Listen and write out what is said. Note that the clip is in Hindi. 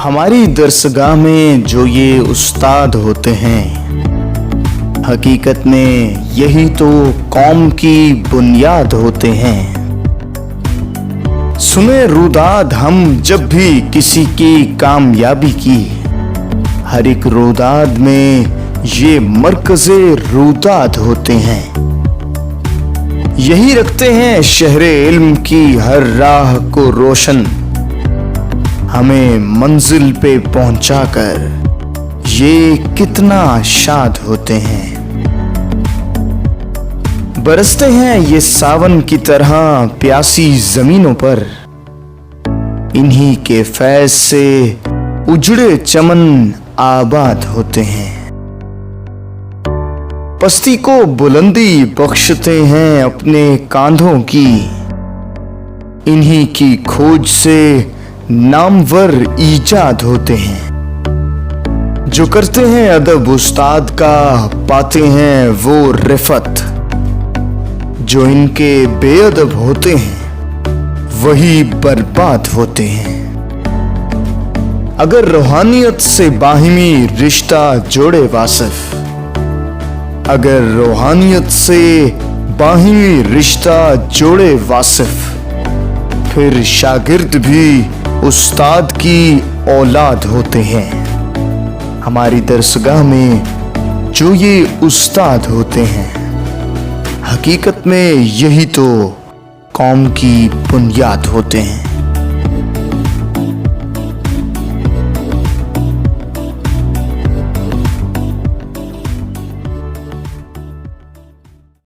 हमारी दरसगाह में जो ये उस्ताद होते हैं, हकीकत में यही तो कौम की बुनियाद होते हैं। सुने रुदाद हम जब भी किसी की कामयाबी की, हर एक रुदाद में ये मरकज़े रुदाद होते हैं। यही रखते हैं शहरे इल्म की हर राह को रोशन, हमें मंजिल पे पहुंचाकर ये कितना शाद होते हैं। बरसते हैं ये सावन की तरह प्यासी जमीनों पर, इन्हीं के फैज से उजड़े चमन आबाद होते हैं। पस्ती को बुलंदी बख्शते हैं अपने कांधों की, इन्हीं की खोज से नामवर ईजाद होते हैं। जो करते हैं अदब उस्ताद का, पाते हैं वो रिफत। जो इनके बेअदब होते हैं वही बर्बाद होते हैं। अगर रूहानियत से बाहिमी रिश्ता जोड़े वासिफ, अगर रूहानियत से बाहिमी रिश्ता जोड़े वासिफ, फिर शागिर्द भी उस्ताद की औलाद होते हैं। हमारी दरसगाह में जो ये उस्ताद होते हैं, हकीकत में यही तो कौम की बुनियाद होते हैं।